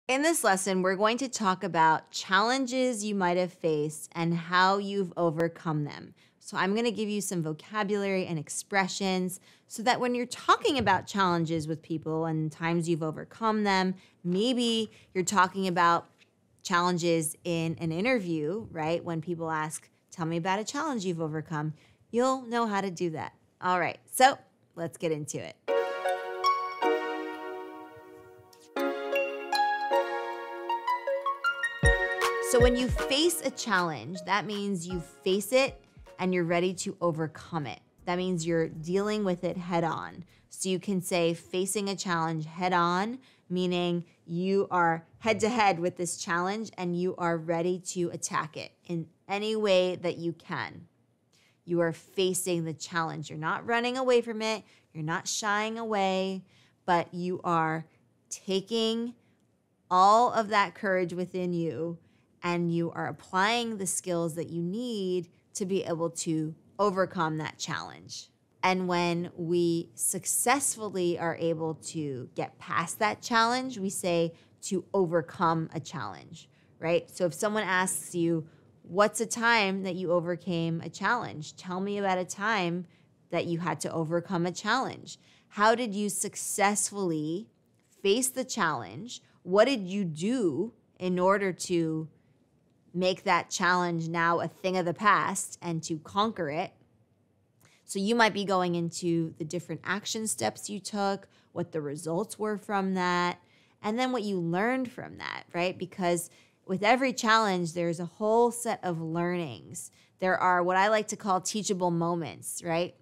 In this lesson, we're going to talk about challenges you might have faced and how you've overcome them. So I'm going to give you some vocabulary and expressions so that when you're talking about challenges with people and times you've overcome them, maybe you're talking about challenges in an interview, right? When people ask, tell me about a challenge you've overcome, you'll know how to do that. All right, so let's get into it. So when you face a challenge, that means you face it and you're ready to overcome it. That means you're dealing with it head on. So you can say facing a challenge head on, meaning you are head to head with this challenge and you are ready to attack it in any way that you can. You are facing the challenge. You're not running away from it. You're not shying away, but you are taking all of that courage within you and you are applying the skills that you need to be able to overcome that challenge. And when we successfully are able to get past that challenge, we say to overcome a challenge, right? So if someone asks you, what's a time that you overcame a challenge? Tell me about a time that you had to overcome a challenge. How did you successfully face the challenge? What did you do in order to make that challenge now a thing of the past and to conquer it? So you might be going into the different action steps you took, what the results were from that, and then what you learned from that, right? Because with every challenge, there's a whole set of learnings. There are what I like to call teachable moments, right?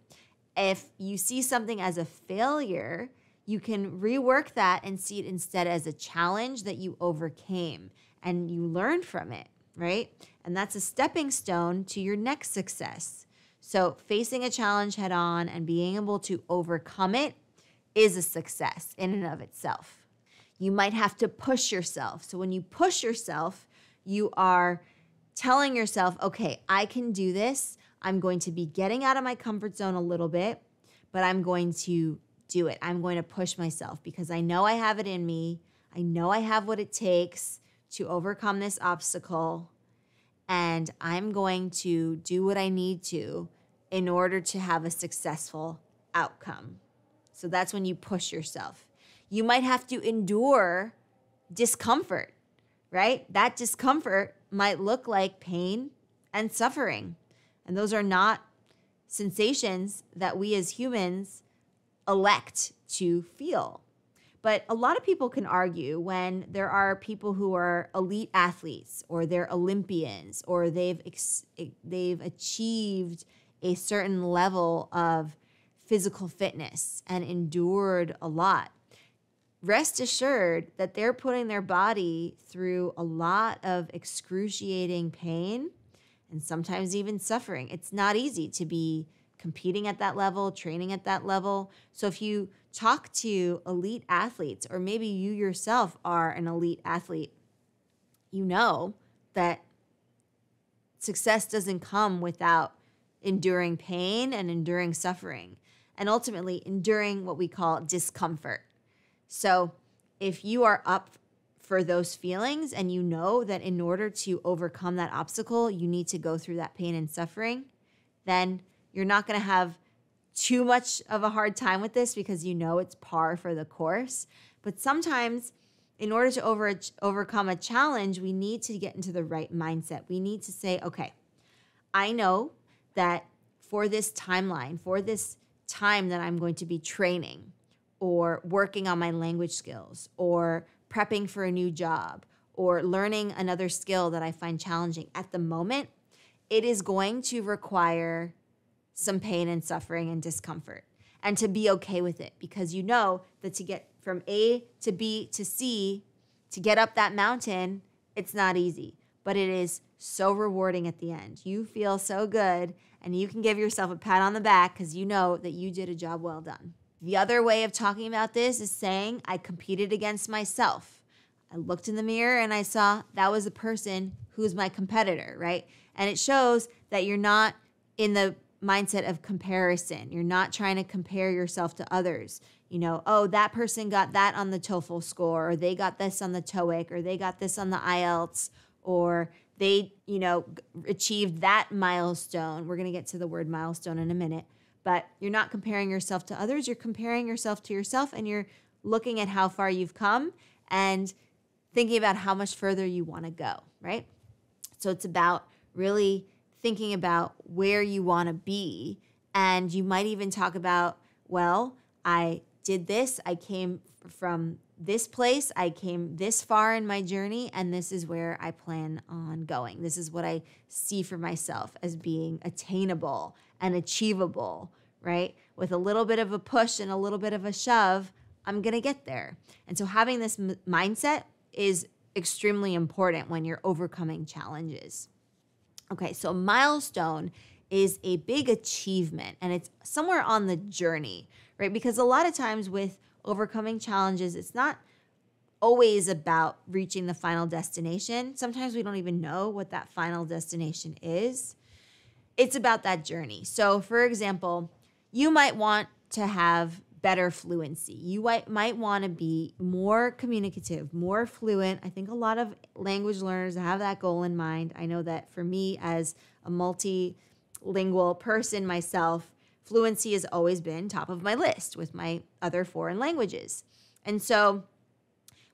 If you see something as a failure, you can rework that and see it instead as a challenge that you overcame and you learned from it, right? And that's a stepping stone to your next success. So facing a challenge head on and being able to overcome it is a success in and of itself. You might have to push yourself. So when you push yourself, you are telling yourself, okay, I can do this. I'm going to be getting out of my comfort zone a little bit, but I'm going to do it. I'm going to push myself because I know I have it in me. I know I have what it takes to overcome this obstacle, and I'm going to do what I need to in order to have a successful outcome. So that's when you push yourself. You might have to endure discomfort, right? That discomfort might look like pain and suffering, and those are not sensations that we as humans elect to feel. But a lot of people can argue when there are people who are elite athletes or they're Olympians or they've achieved a certain level of physical fitness and endured a lot. Rest assured that they're putting their body through a lot of excruciating pain and sometimes even suffering. It's not easy to be competing at that level, training at that level. So if you talk to elite athletes, or maybe you yourself are an elite athlete, you know that success doesn't come without enduring pain and enduring suffering, and ultimately enduring what we call discomfort. So if you are up for those feelings and you know that in order to overcome that obstacle, you need to go through that pain and suffering, then you're not going to have too much of a hard time with this because you know it's par for the course. But sometimes in order to overcome a challenge, we need to get into the right mindset. We need to say, okay, I know that for this timeline, for this time that I'm going to be training or working on my language skills or prepping for a new job or learning another skill that I find challenging at the moment, it is going to require some pain and suffering and discomfort, and to be okay with it, because you know that to get from A to B to C, to get up that mountain, it's not easy, but it is so rewarding at the end. You feel so good, and you can give yourself a pat on the back because you know that you did a job well done. The other way of talking about this is saying, I competed against myself. I looked in the mirror and I saw that was the person who's my competitor, right? And it shows that you're not in the mindset of comparison. You're not trying to compare yourself to others. Oh, that person got that on the TOEFL score, or they got this on the TOEIC, or they got this on the IELTS, or they, achieved that milestone. We're going to get to the word milestone in a minute, but you're not comparing yourself to others. You're comparing yourself to yourself, and you're looking at how far you've come and thinking about how much further you want to go, right? So it's about really thinking about where you want to be. And you might even talk about, well, I did this. I came from this place. I came this far in my journey, and this is where I plan on going. This is what I see for myself as being attainable and achievable, right? With a little bit of a push and a little bit of a shove, I'm going to get there. And so having this mindset is extremely important when you're overcoming challenges. Okay, so milestone is a big achievement, and it's somewhere on the journey, right? Because a lot of times with overcoming challenges, it's not always about reaching the final destination. Sometimes we don't even know what that final destination is. It's about that journey. So for example, you might want to have better fluency. You might want to be more communicative, more fluent. I think a lot of language learners have that goal in mind. I know that for me, as a multilingual person myself, fluency has always been top of my list with my other foreign languages. And so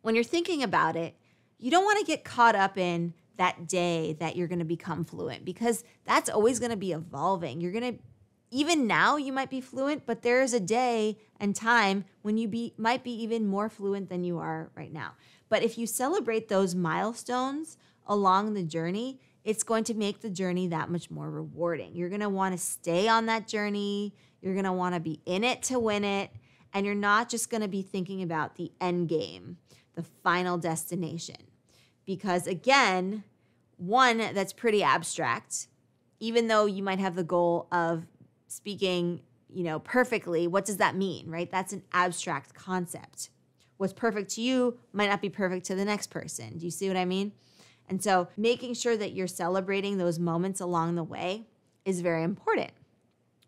when you're thinking about it, you don't want to get caught up in that day that you're going to become fluent, because that's always going to be evolving. Even now you might be fluent, but there is a day and time when you might be even more fluent than you are right now. But if you celebrate those milestones along the journey, it's going to make the journey that much more rewarding. You're going to want to stay on that journey. You're going to want to be in it to win it. And you're not just going to be thinking about the end game, the final destination. Because again, one, that's pretty abstract. Even though you might have the goal of speaking, perfectly, what does that mean, right? That's an abstract concept. What's perfect to you might not be perfect to the next person. Do you see what I mean? And so making sure that you're celebrating those moments along the way is very important,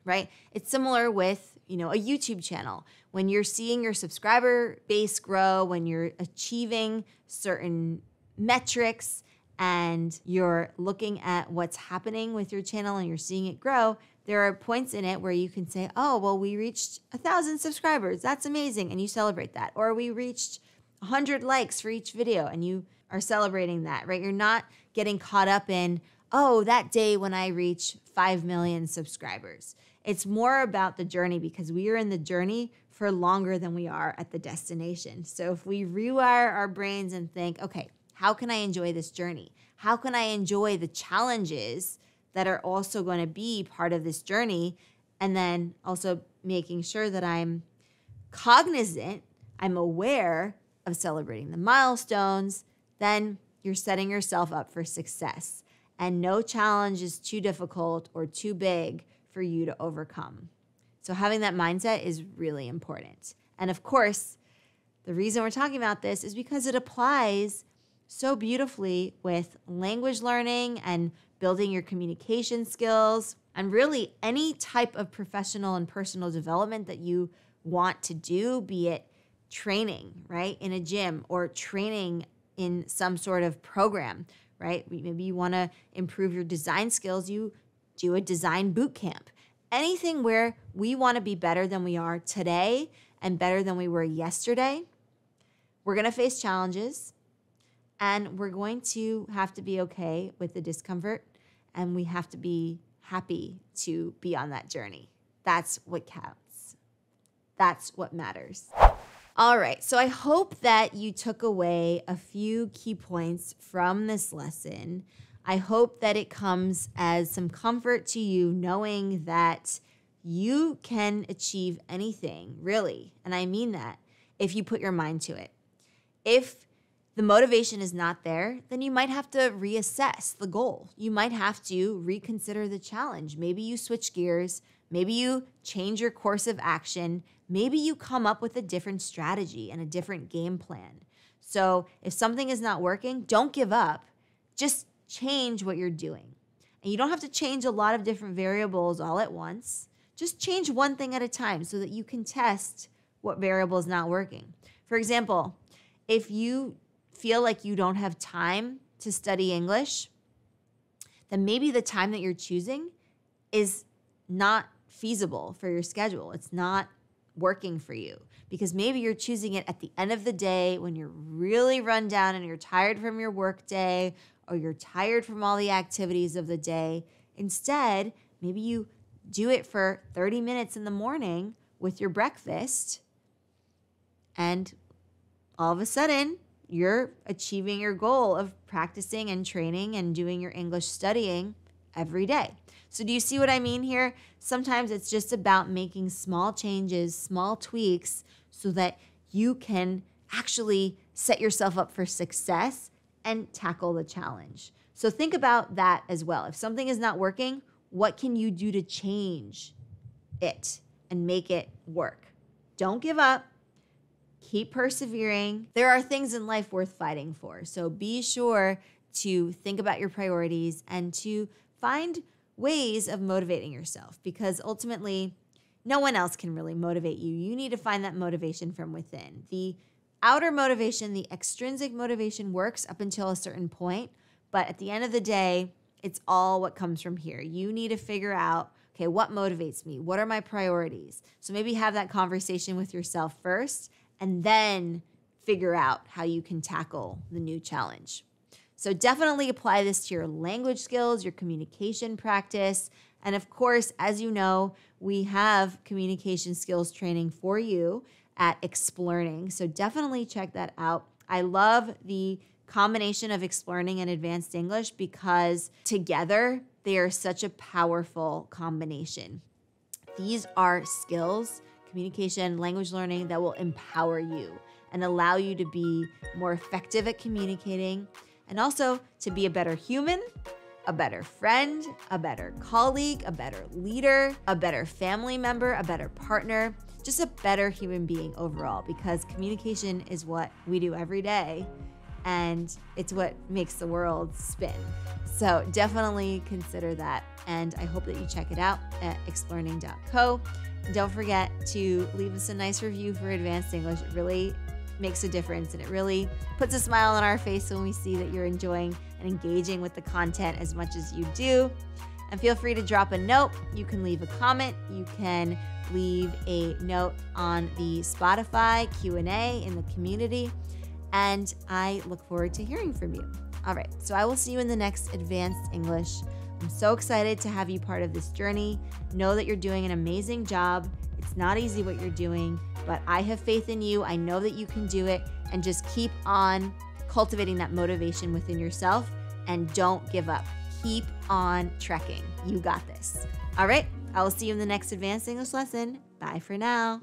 right? It's similar with, a YouTube channel. When you're seeing your subscriber base grow, when you're achieving certain metrics and you're looking at what's happening with your channel and you're seeing it grow, there are points in it where you can say, oh, well, we reached 1,000 subscribers. That's amazing. And you celebrate that. Or we reached 100 likes for each video, and you are celebrating that, right? You're not getting caught up in, oh, that day when I reach 5 million subscribers. It's more about the journey, because we are in the journey for longer than we are at the destination. So if we rewire our brains and think, okay, how can I enjoy this journey? How can I enjoy the challenges that are also going to be part of this journey? And then also making sure that I'm cognizant, I'm aware of celebrating the milestones, then you're setting yourself up for success. And no challenge is too difficult or too big for you to overcome. So having that mindset is really important. And of course, the reason we're talking about this is because it applies so beautifully with language learning and building your communication skills, and really any type of professional and personal development that you want to do, be it training, right, in a gym, or training in some sort of program, right? Maybe you want to improve your design skills, you do a design boot camp. Anything where we want to be better than we are today and better than we were yesterday, we're going to face challenges. And we're going to have to be okay with the discomfort, and we have to be happy to be on that journey. That's what counts. That's what matters. All right, so I hope that you took away a few key points from this lesson. I hope that it comes as some comfort to you knowing that you can achieve anything, really. And I mean that, if you put your mind to it. If the motivation is not there, then you might have to reassess the goal. You might have to reconsider the challenge. Maybe you switch gears. Maybe you change your course of action. Maybe you come up with a different strategy and a different game plan. So if something is not working, don't give up. Just change what you're doing. And you don't have to change a lot of different variables all at once. Just change one thing at a time so that you can test what variable is not working. For example, if you feel like you don't have time to study English, then maybe the time that you're choosing is not feasible for your schedule. It's not working for you because maybe you're choosing it at the end of the day when you're really run down and you're tired from your work day or you're tired from all the activities of the day. Instead, maybe you do it for 30 minutes in the morning with your breakfast, and all of a sudden, you're achieving your goal of practicing and training and doing your English studying every day. So do you see what I mean here? Sometimes it's just about making small changes, small tweaks, so that you can actually set yourself up for success and tackle the challenge. So think about that as well. If something is not working, what can you do to change it and make it work? Don't give up. Keep persevering. There are things in life worth fighting for. So be sure to think about your priorities and to find ways of motivating yourself, because ultimately no one else can really motivate you. You need to find that motivation from within. The outer motivation, the extrinsic motivation works up until a certain point, but at the end of the day, it's all what comes from here. You need to figure out, okay, what motivates me? What are my priorities? So maybe have that conversation with yourself first and then figure out how you can tackle the new challenge. So definitely apply this to your language skills, your communication practice. And of course, as you know, we have communication skills training for you at Explearning. So definitely check that out. I love the combination of Explearning and Advanced English because together they are such a powerful combination. These are skills, communication, language learning that will empower you and allow you to be more effective at communicating and also to be a better human, a better friend, a better colleague, a better leader, a better family member, a better partner, just a better human being overall, because communication is what we do every day and it's what makes the world spin. So definitely consider that. And I hope that you check it out at explearning.co. And don't forget to leave us a nice review for Advanced English. It really makes a difference and it really puts a smile on our face when we see that you're enjoying and engaging with the content as much as you do. And feel free to drop a note. You can leave a comment. You can leave a note on the Spotify Q&A in the community. And I look forward to hearing from you. All right, so I will see you in the next Advanced English. I'm so excited to have you part of this journey. Know that you're doing an amazing job. It's not easy what you're doing, but I have faith in you. I know that you can do it, and just keep on cultivating that motivation within yourself and don't give up. Keep on trekking. You got this. All right, I will see you in the next Advanced English lesson. Bye for now.